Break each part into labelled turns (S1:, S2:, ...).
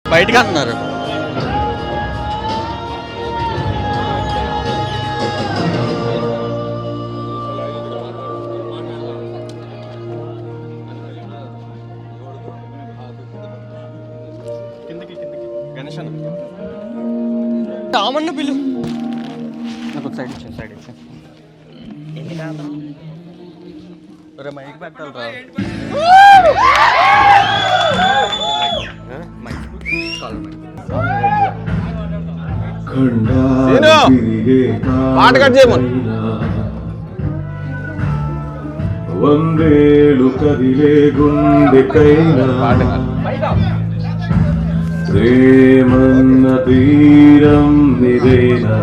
S1: బయటకు అంటున్నారు. రామన్న పిల్లు నాకు సైడ్ ఇచ్చా మైక్ పెట్టాలి పాట కట్ చేయమని
S2: వందేలు కదిలే గుండెకైనా ప్రేమన్న తీరం నిదేనా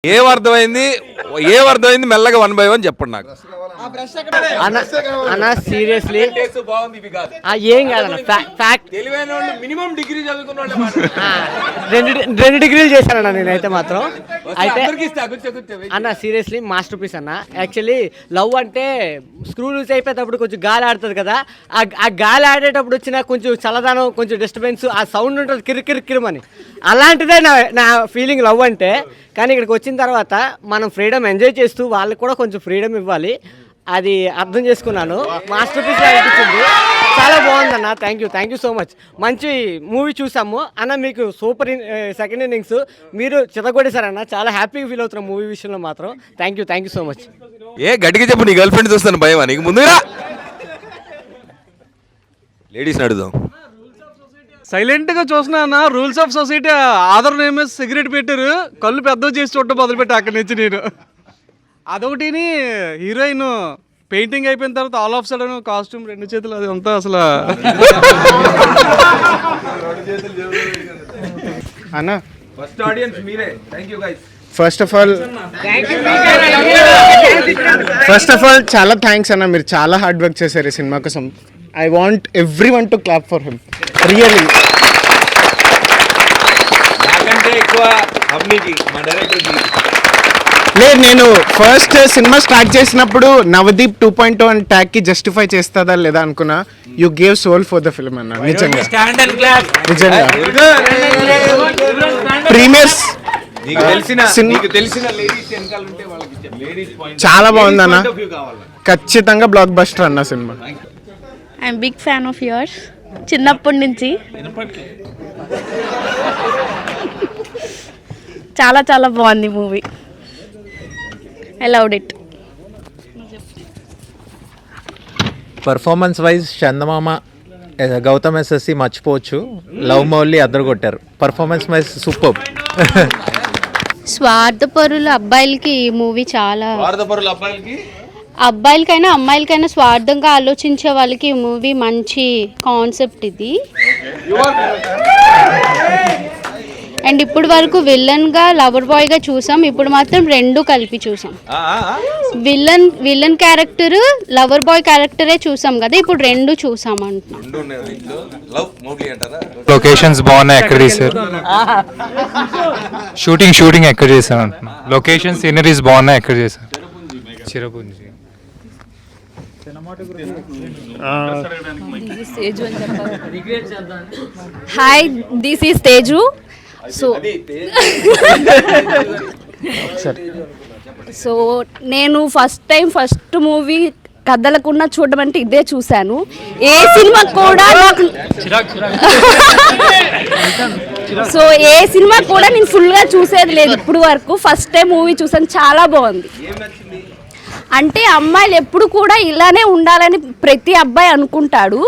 S3: ఏమర్థమైంది మెల్లగా 1 by 1 చెప్పండి నాకు.
S1: అన్న సీరియస్లీ ఏం కాదన్న ఫ్యాక్ట్ రెండు డిగ్రీలు చేశానన్న నేనైతే మాత్రం. అయితే అన్న సీరియస్లీ మాస్టర్ పీస్ అన్న. యాక్చువల్లీ లవ్ అంటే స్క్రూ లూజ్ అయిపోయేటప్పుడు కొంచెం గాలి ఆడుతుంది కదా, ఆ గాలి ఆడేటప్పుడు వచ్చిన కొంచెం చల్లదనం, కొంచెం డిస్టర్బెన్స్, ఆ సౌండ్ ఉంటుంది కిరికిరికిరమని, అలాంటిదే నా ఫీలింగ్ లవ్ అంటే. కానీ ఇక్కడికి వచ్చిన తర్వాత మనం ఫ్రీడమ్ ఎంజాయ్ చేస్తూ వాళ్ళకి కూడా కొంచెం ఫ్రీడమ్ ఇవ్వాలి, అది అర్థం చేసుకున్నాను. మాస్టర్ పీస్ అనిపించింది, చాలా బాగుందన్న. Thank you so much. మంచి మూవీ చూసాము అన్న, మీకు సూపర్ సెకండ్ ఇన్నింగ్స్ మీరు చితగొడేశారన్న. చాలా హ్యాపీగా ఫీల్ అవుతున్నాం మూవీ విషయంలో మాత్రం. Thank you so much.
S3: గట్టిగా చెప్పు, నీ గర్ల్ ఫ్రెండ్ చూస్తాను భయమా నీకు? ముందుగా లేడీస్ అడుగుదాం.
S4: సైలెంట్గా చూసినా rules of society Aadhaar name cigarette పెట్టారు, కళ్ళు పెద్దవి చేసి చూడటం మొదలుపెట్టా అక్కడి నుంచి నేను. అదొకటిని హీరోయిన్ పెయింటింగ్ అయిపోయిన తర్వాత ఆల్ ఆఫ్ సడన్ కాస్ట్యూమ్ 2 చేతులు, అది అంతా అసలు
S5: అన్న.
S3: ఫస్ట్ ఆడియన్స్ మీరే. Thank you guys.
S5: First of all చాలా థ్యాంక్స్ అన్న, మీరు చాలా హార్డ్ వర్క్ చేశారు ఈ సినిమా కోసం. I want everyone to clap for him. Really.
S3: నాకంటే ఎక్కువ అమ్మికి మా డైరెక్టర్కి
S5: లేదు, నేను ఫస్ట్ సినిమా స్టార్ట్ చేసినప్పుడు నవదీప్ 2.0 అని ట్యాగ్ కి జస్టిఫై చేస్తుందా లేదా అనుకున్నా. You gave soul for the film అన్న, నిజంగా నిజంగా. ప్రీమియర్స్ చాలా బాగుంది అన్న, ఖచ్చితంగా బ్లాక్ బస్టర్ అన్న సినిమా.
S6: I'm big fan of yours చిన్నప్పటి నుంచి. చాలా చాలా బాగుంది movie. I loved it.
S7: Performance wise Chandamama Gautham SSC మర్చిపోవచ్చు, లవ్ మౌలి అద్దరు కొట్టారు. Performance wise super.
S6: స్వార్థపరుల అబ్బాయిలకి ఈ మూవీ చాలా, అబ్బాయిలకైనా అమ్మాయిలకైనా స్వార్థంగా ఆలోచించే వాళ్ళకి ఈ మూవీ మంచి కాన్సెప్ట్ ఇది. అండ్ ఇప్పుడు వరకు విలన్గా లవర్ బాయ్గా చూసాం, ఇప్పుడు మాత్రం రెండు కలిపి చూసాం. విలన్ క్యారెక్టర్ లవర్ బాయ్ క్యారెక్టరే చూసాం కదా, ఇప్పుడు రెండు చూసాం అంటున్నాం.
S8: లొకేషన్స్ బాగున్నాయి, ఎక్కడ తీసారు, షూటింగ్ ఎక్కడ చేశారు అంటున్నా. లొకేషన్ సీనరీస్ బాగున్నాయి, ఎక్కడ చేశారు. Cherrapunji.
S6: Hi, this is Teju. So నేను ఫస్ట్ మూవీ కథలకున్న చూడడం అంటే ఇదే చూశాను. ఏ సినిమా కూడా నాకు సో ఏ సినిమా కూడా నేను ఫుల్గా చూసేది లేదు ఇప్పుడు వరకు. ఫస్ట్ టైం మూవీ చూసాను, చాలా బాగుంది. అంటే అమ్మాయిలు ఎప్పుడు కూడా ఇలానే ఉండాలని ప్రతి అబ్బాయి అనుకుంటాడు,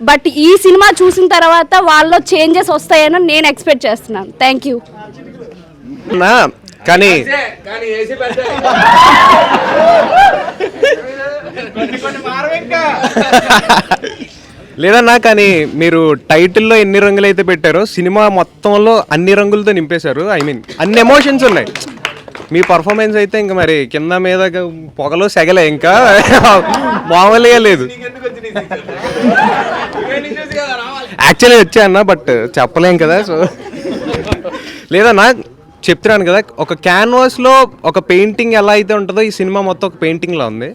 S6: బట్ ఈ సినిమా చూసిన తర్వాత వాళ్ళలో చేంజెస్ వస్తాయని నేను ఎక్స్పెక్ట్ చేస్తున్నాను. Thank you.
S5: కానీ లేదన్నా, కానీ మీరు టైటిల్లో ఎన్ని రంగులు అయితే పెట్టారో సినిమా మొత్తంలో అన్ని రంగులతో నింపేశారు. ఐ మీన్ అన్ని ఎమోషన్స్ ఉన్నాయి. మీ పర్ఫార్మెన్స్ అయితే ఇంకా మరి కింద మీద పొగలో సెగలే, ఇంకా మామూలుగా లేదు. యాక్చువల్లీ వచ్చా అన్న, బట్ చెప్పలేం కదా. సో లేదన్నా, చెప్తున్నాను కదా, ఒక క్యాన్వాస్లో ఒక పెయింటింగ్ ఎలా అయితే ఉంటుందో ఈ సినిమా మొత్తం ఒక పెయింటింగ్లా ఉంది.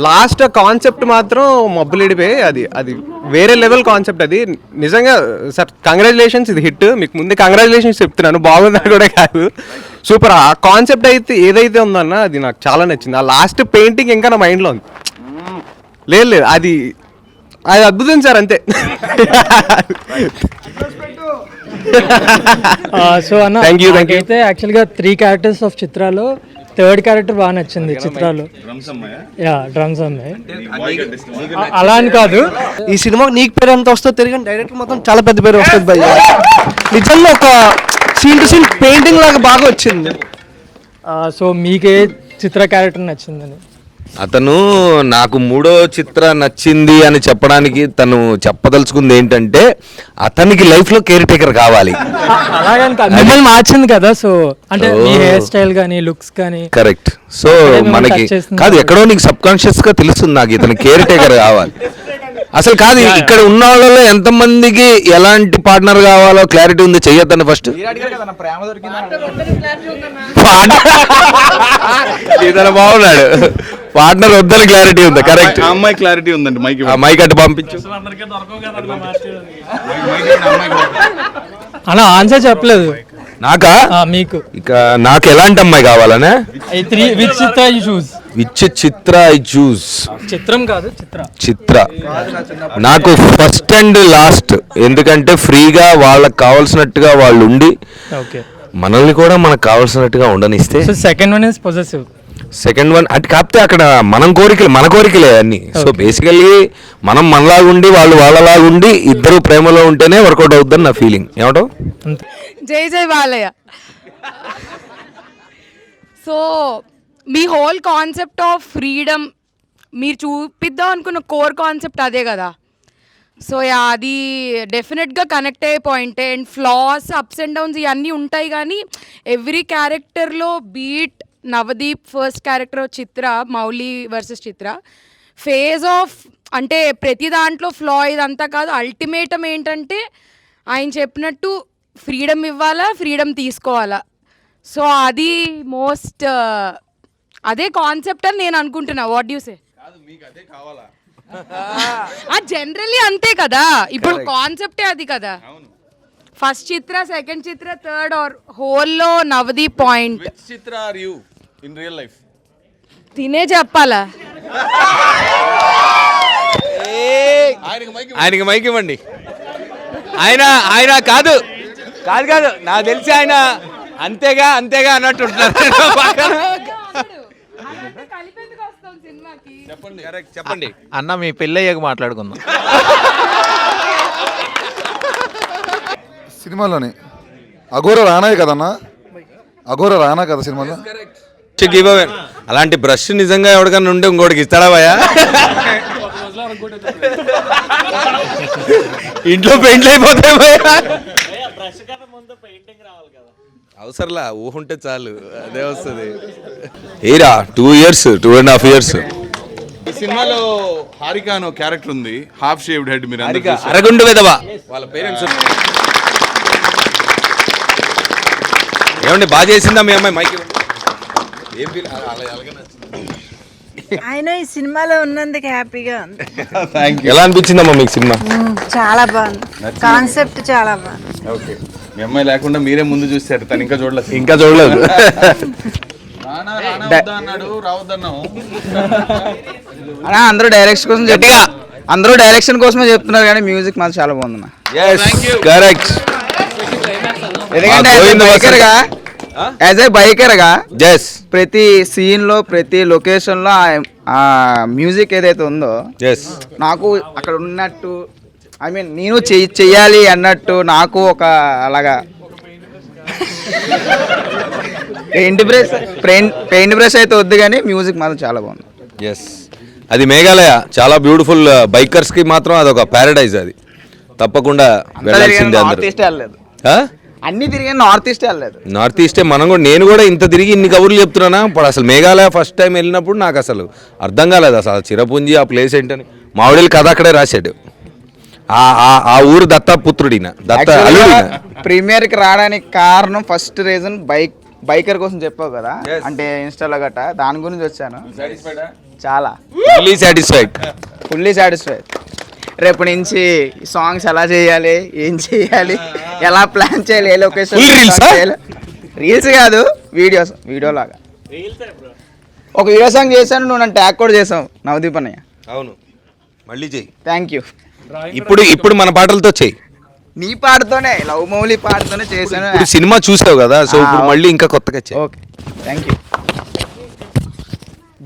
S5: లాస్ట్ కాన్సెప్ట్ మాత్రం మబ్బులిడిపోయి అది వేరే లెవెల్ కాన్సెప్ట్. అది నిజంగా సార్ కంగ్రాచులేషన్స్, ఇది హిట్. మీకు ముందే కంగ్రాచులేషన్స్ చెప్తున్నాను, బాగుందని కూడా కాదు, సూపర్. ఆ కాన్సెప్ట్ అయితే ఏదైతే ఉందన్న అది నాకు చాలా నచ్చింది. ఆ లాస్ట్ పెయింటింగ్ ఇంకా నా మైండ్లో ఉంది. లేదు అది అద్భుతం సార్, అంతే.
S9: సో అన్న, అయితే యాక్చువల్గా 3 క్యారెక్టర్స్ ఆఫ్ చిత్రాలో థర్డ్ క్యారెక్టర్ బాగా నచ్చింది చిత్రాలు. యా, డ్రమ్స్ అమ్మాయి అలా అని కాదు.
S1: ఈ సినిమా నీకు పేరు ఎంత వస్తుందో తెలియని డైరెక్టర్ మొత్తం చాలా పెద్ద పేరు వస్తుంది భయ్య. నిజంగా ఒక సీన్ టు సీన్ పెయింటింగ్ లాగా బాగా వచ్చింది.
S9: సో మీకే చిత్ర క్యారెక్టర్ నచ్చిందని?
S3: అతను నాకు 3వ చిత్ర నచ్చింది అని చెప్పడానికి తను చెప్పదలుచుకుంది ఏంటంటే అతనికి లైఫ్ లో కేర్ టేకర్ కావాలి.
S9: అలాగని కాదు, మిమ్మల్ని మార్చింది కదా. సో అంటే మీ హెయిర్ స్టైల్ కానీ లుక్స్ కానీ.
S3: కరెక్ట్. సో మనకి కాదు, ఎక్కడో నీకు సబ్ కాన్షియస్ గా తెలుస్తుంది నాకు ఇతను కేర్ టేకర్ కావాలి. అసలు కాదు, ఇక్కడ ఉన్న వాళ్ళలో ఎంతమందికి ఎలాంటి పార్ట్నర్ కావాలో క్లారిటీ ఉంది. చెయ్యొద్దని ఫస్ట్ బాగున్నాడు, పార్ట్నర్ వద్దని క్లారిటీ ఉంది. కరెక్ట్,
S10: అమ్మాయి క్లారిటీ ఉందండి.
S3: మైక్ అటు పంపించు.
S9: అలా ఆన్సర్ చెప్పలేదు
S3: నాకా?
S9: మీకు
S3: ఇక నాకు ఎలాంటి అమ్మాయి కావాలనే?
S9: Which Chitra you choose?
S3: Which Chitra I choose?
S9: చిత్రం కాదు,
S3: చిత్ర. నాకు ఫస్ట్ అండ్ లాస్ట్, ఎందుకంటే ఫ్రీగా వాళ్ళకి కావాల్సినట్టుగా వాళ్ళు ఉండి మనల్ని కూడా మనకు కావాల్సినట్టుగా ఉండనిస్తే.
S9: Second one is possessive.
S3: Second one అంటే కాకపోతే అక్కడ మన కోరికలే అన్ని. సో బేసికల్లీ మనం మనలాగుండి వాళ్ళు వాళ్ళలాగుండి ఇద్దరు ప్రేమలో ఉంటేనే వర్కౌట్ అవుతుందని నా ఫీలింగ్. ఏమంటావు?
S11: జై Balayya. So me whole concept of freedom మీరు చూపిద్దాం అనుకున్న కోర్ కాన్సెప్ట్ అదే కదా. సో అది డెఫినెట్గా కనెక్ట్ అయ్యే పాయింటే. And floss, ups and downs ఇవన్నీ ఉంటాయి, కానీ ఎవ్రీ క్యారెక్టర్లో beat Navdeep first character Chitra, Mouli versus Chitra, phase of అంటే ప్రతి దాంట్లో ఫ్లా ఇదంతా కాదు. అల్టిమేటం ఏంటంటే ఆయన చెప్పినట్టు ఫ్రీడమ్ ఇవ్వాలా, ఫ్రీడమ్ తీసుకోవాలా. సో అది మోస్ట్ అదే కాన్సెప్ట్ అని నేను అనుకుంటున్నా. What you say? జనరల్లీ అంతే కదా, ఇప్పుడు కాన్సెప్టే అది కదా. First Chitra, second Chitra, third or హోల్లో Navdeep point.
S10: Chitra are you in real life?
S11: తినే చెప్పాలా?
S10: ఆయనకి మైక్ ఇవ్వండి. ఆయన కాదు నాకు తెలిసి ఆయన అంతేగా అన్నట్టు చెప్పండి.
S7: అన్న మీ పెళ్ళయ్యాక మాట్లాడుకుందాం.
S12: సినిమాలోని అఘోర రానాయి కదన్నా, అఘోర రానా కదా సినిమాలో.
S3: అలాంటి బ్రష్ నిజంగా ఎవరికన్నా ఉంటే ఇంకోటికి ఇస్తాడా భయ్యా? ఇంట్లో పెయింట్లు అయిపోతాయి భయ్యా. అవసరంలా ఊహుంటే చాలు, అదే వస్తుంది. ఏరా 2 years 2.5 years.
S10: ఈ సినిమాలో హారిక అనే క్యారెక్టర్ ఉంది, హాఫ్ షేవ్డ్ హెడ్. మీరు
S3: అరగుండు విధవా, వాళ్ళ పేరెంట్స్ ఏమండి బాగా చేసిందా మీ అమ్మాయి? మైక్ ఏం
S13: ఆయన ఈ సినిమాలో ఉన్నందుకు హ్యాపీగా ఉంది.
S3: ఎలా అనిపించిందమ్మా మీకు సినిమా?
S13: చాలా బాగుంది, కాన్సెప్ట్ చాలా బాగుంది.
S10: ఓకే, మీ అమ్మాయి లేకుండా మీరే ముందు చూస్తారు, తను ఇంకా చూడలేదు. అన్నాడు రావద్దన్నావు.
S5: అందరూ డైరెక్షన్ కోసం అందరూ డైరెక్షన్ కోసమే చెప్తున్నారు, కానీ మ్యూజిక్ మాత్రం చాలా బాగుంది. యాజ్ ఏ బైకర్ గా ప్రతి సీన్ లో, ప్రతి లొకేషన్ లో ఆ మ్యూజిక్ ఏదైతే ఉందో నాకు అక్కడ ఉన్నట్టు, ఐ మీన్ నేను చెయ్యాలి అన్నట్టు నాకు ఒక అలాగా పెయింట్ బ్రష్ అయితే వద్దు, కానీ మ్యూజిక్ మాత్రం చాలా బాగుంది.
S3: అది మేఘాలయ చాలా బ్యూటిఫుల్. బైకర్స్ కి మాత్రం అదొక ప్యారడైజ్. అది తప్పకుండా వెళ్ళాల్సిందే.
S5: అన్ని తిరిగి నార్త్ ఈస్ట్ వెళ్ళలేదు.
S3: నార్త్ ఈస్టే మనం కూడా, నేను కూడా ఇంత తిరిగి ఇన్ని కబుర్లు చెప్తున్నానా. ఇప్పుడు అసలు మేఘాలయ ఫస్ట్ టైం వెళ్ళినప్పుడు నాకు అసలు అర్థం కాలేదు అసలు చిరపుంజి ఆ ప్లేస్ ఏంటని. మావిడీలు కథ అక్కడే రాశాడు. ఆ ఊరు దత్తపుత్రుడిన, దత్త అల్లుడిన.
S5: ప్రీమియర్ కి రావడానికి కారణం ఫస్ట్ రీజన్ బైకర్ కోసం చెప్పావు కదా, అంటే ఇన్స్టాలో గట్ట, దాని గురించి వచ్చాను. చాలా ఫుల్లీ సాటిస్ఫైడ్. రేపు నుంచి సాంగ్స్ ఎలా చేయాలి, ఏం చేయాలి, ఎలా ప్లాన్ చేయాలి, ఏ లొకేషన్, రీల్స్ కాదు వీడియో లాగా. ఒక వీడియో సాంగ్ చేశాను, నువ్వు నన్ను ట్యాగ్ కూడా చేసావు, నవదీప్ అన్నయ్య.
S3: అవును, మళ్ళీ చెయ్యి.
S5: Thank you.
S3: ఇప్పుడు మన పాటలతో చెయ్యి.
S5: నీ పాటతోనే, లవ్ మౌలి పాటతోనే చేశాను.
S3: సినిమా చూసావు కదా, సో ఇప్పుడు మళ్ళీ ఇంకా కొత్తగా చెయ్యి.
S5: Okay, thank you.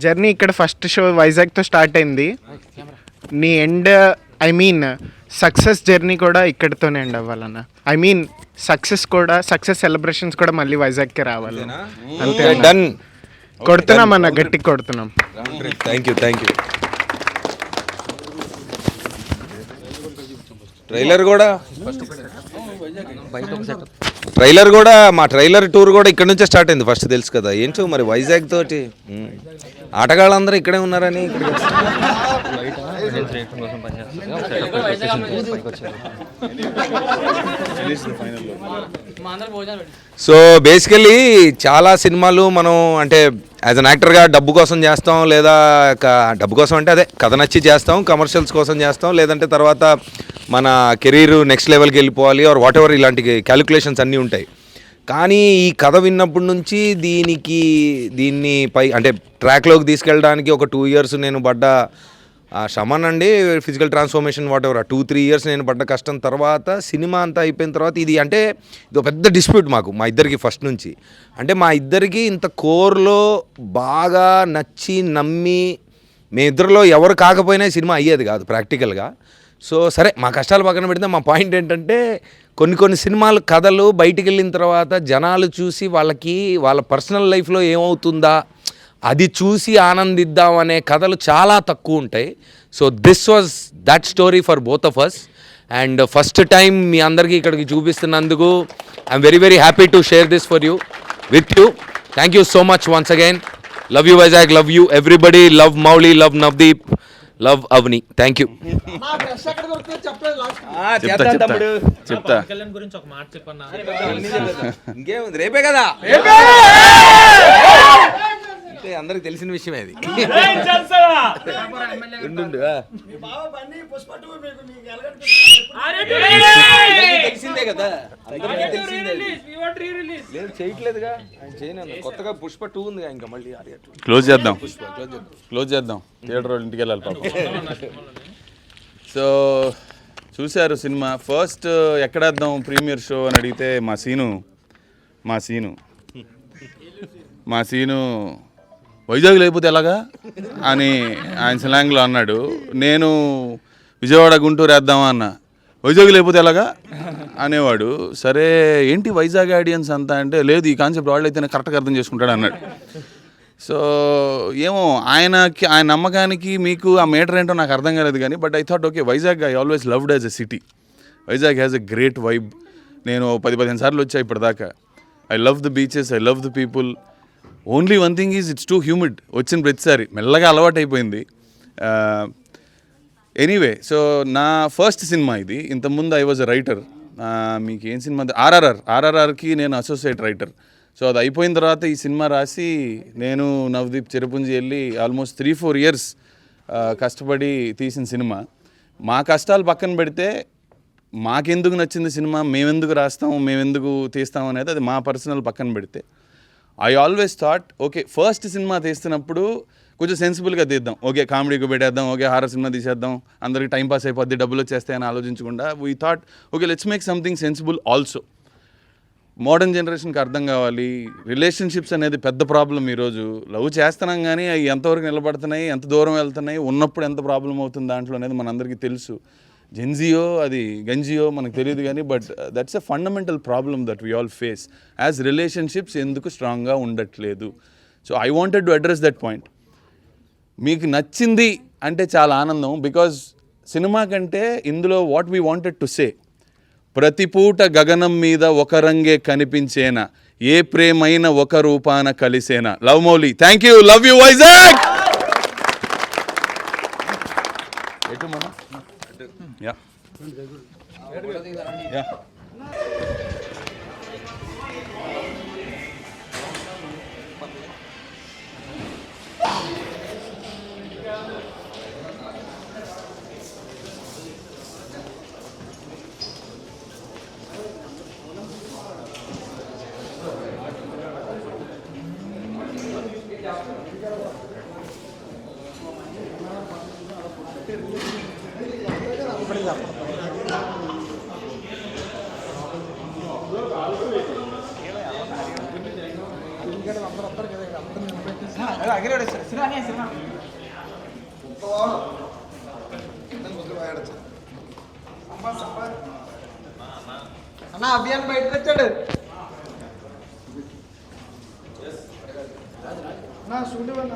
S4: జర్నీ ఇక్కడ ఫస్ట్ షో వైజాగ్తో స్టార్ట్ అయింది. నీ end, I mean success journey కూడా ఇక్కడితోనే ఎండ్ అవ్వాలన్న. ఐ మీన్ సక్సెస్ సెలబ్రేషన్స్ కూడా మళ్ళీ వైజాగ్కి రావాలి. అంతే,
S3: డన్.
S4: కొడుతున్నాం అన్న, గట్టికి కొడుతున్నాం.
S3: Thank you. ట్రైలర్ కూడా మా ట్రైలర్ టూర్ కూడా ఇక్కడ నుంచే స్టార్ట్ అయింది ఫస్ట్, తెలుసు కదా. ఏంటో మరి వైజాగ్ తోటి ఆటగాళ్ళందరూ ఇక్కడే ఉన్నారని సో బేసికలీ చాలా సినిమాలు మనం అంటే యాజ్ అన్ యాక్టర్గా డబ్బు కోసం చేస్తాం, లేదా డబ్బు కోసం అంటే అదే కథ నచ్చి చేస్తాం, కమర్షియల్స్ కోసం చేస్తాం, లేదంటే తర్వాత మన కెరీర్ నెక్స్ట్ లెవెల్కి వెళ్ళిపోవాలి ఆర్ వాట్ ఎవర్, ఇలాంటి క్యాలిక్యులేషన్స్ అన్నీ ఉంటాయి. కానీ ఈ కథ విన్నప్పటి నుంచి దీన్ని అంటే ట్రాక్లోకి తీసుకెళ్ళడానికి ఒక 2 years నేను పడ్డ శ్రమనండి, physical transformation whatever, 2-3 years నేను పడ్డ కష్టం తర్వాత సినిమా అంతా అయిపోయిన తర్వాత ఇది ఒక పెద్ద డిస్ప్యూట్ మా ఇద్దరికి ఫస్ట్ నుంచి. అంటే మా ఇద్దరికి ఇంత కోర్లో బాగా నచ్చి నమ్మి మేమిద్దరిలో ఎవరు కాకపోయినా సినిమా అయ్యేది కాదు ప్రాక్టికల్గా. సో సరే, మా కష్టాలు పక్కన పెడితే మా పాయింట్ ఏంటంటే కొన్ని సినిమాలు కథలు బయటికి వెళ్ళిన తర్వాత జనాలు చూసి వాళ్ళ పర్సనల్ లైఫ్లో ఏమవుతుందా అది చూసి ఆనందిద్దాం అనే కథలు చాలా తక్కువ ఉంటాయి. So this was that story for both of us. And first time మీ అందరికీ ఇక్కడికి చూపిస్తున్నందుకు I'm very very happy to share this for you with you. Thank you so much once again. Love you Vizag, love you everybody, love Mouli, love Navdeep, love Avani. Thank you.
S10: చెప్తా
S3: ఇంకేముంది, రేపే కదా అందరికి తెలిసిన విషయమే అది. తెలిసిందే కదా, లేదు చేయట్లేదుగా ఆయన చేయను. కొత్తగా పుష్ప 2 ఉంది ఇంకా మళ్ళీ
S10: క్లోజ్ చేద్దాం థియేటర్ వాళ్ళు ఇంటికి వెళ్ళాలి పాపం. సో చూశారు సినిమా. ఫస్ట్ ఎక్కడేద్దాం ప్రీమియర్ షో అని అడిగితే మా సీను వైజాగ్ లేకపోతే ఎలాగా అని ఆయన స్లాంగ్లో అన్నాడు. నేను విజయవాడ గుంటూరు వేద్దామా అన్న, వైజాగ్ లేకపోతే ఎలాగా అనేవాడు. సరే ఏంటి వైజాగ్ ఆడియన్స్ అంతా అంటే, లేదు ఈ కాన్సెప్ట్ వాళ్ళు అయితేనే కరెక్ట్గా అర్థం చేసుకుంటాడు అన్నాడు. సో ఏమో ఆయన నమ్మకానికి మీకు ఆ మీటర్ ఏంటో నాకు అర్థం కాలేదు కానీ, but I thought okay Vizag I always loved as a city. Vizag has a great vibe. నేను 10-15 సార్లు వచ్చా ఇప్పటిదాకా. I love the beaches, I love the people. Only one thing is it's two humid. వచ్చిన ప్రతిసారి మెల్లగా అలవాటు అయిపోయింది. ఎనీవే, సో నా ఫస్ట్ సినిమా ఇది. ఇంతకుముందు ఐ వాజ్ అ రైటర్. మీకు ఏం సినిమా, ఆర్ఆర్ఆర్కి నేను అసోసియేట్ రైటర్. సో అది అయిపోయిన తర్వాత ఈ సినిమా రాసి నేను నవదీప్ చెరుపుంజి వెళ్ళి ఆల్మోస్ట్ 3-4 ఇయర్స్ కష్టపడి తీసిన సినిమా. మా కష్టాలు పక్కన పెడితే మాకెందుకు నచ్చింది సినిమా, మేమెందుకు రాస్తాం, మేమెందుకు తీస్తాం అనేది అది మా పర్సనల్ పక్కన పెడితే, I always thought okay first సినిమా తీస్తున్నప్పుడు కొంచెం సెన్సిబుల్గా తీద్దాం. ఓకే కామెడీకి పెట్టేద్దాం, ఓకే హారర్ సినిమా తీసేద్దాం, అందరికి టైంపాస్ అయిపోద్ది, డబ్బులు వచ్చేస్తాయని ఆలోచించకుండా we thought okay let's make something sensible also. Modern జనరేషన్కి అర్థం కావాలి. రిలేషన్షిప్స్ అనేది పెద్ద ప్రాబ్లం ఈరోజు. లవ్ చేస్తున్నాం కానీ అవి ఎంతవరకు నిలబడుతున్నాయి, ఎంత దూరం వెళ్తున్నాయి, ఉన్నప్పుడు ఎంత ప్రాబ్లం అవుతుంది దాంట్లో అనేది మనందరికీ తెలుసు. జెన్జియో అది గంజియో మనకు తెలియదు కానీ, but that's a fundamental problem that we all face as relationships ఎందుకు స్ట్రాంగ్గా ఉండట్లేదు. So I wanted to address that point. మీకు నచ్చింది అంటే చాలా ఆనందం, బికాజ్ సినిమా కంటే ఇందులో what we wanted to say, ప్రతి పూట గగనం మీద ఒక రంగే కనిపించేనా, ఏ ప్రేమైన ఒక రూపాన కలిసేనా. Love Mouli, thank you, love you Vizag.
S1: అన్న అభియాన్ బయటకు వచ్చాడు. నా స్టూడియో అన్న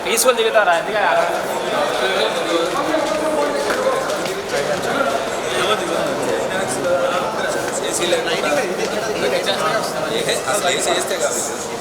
S1: పీస్ఫుల్ దిగుతారా
S3: అసలు చేస్తే కాదు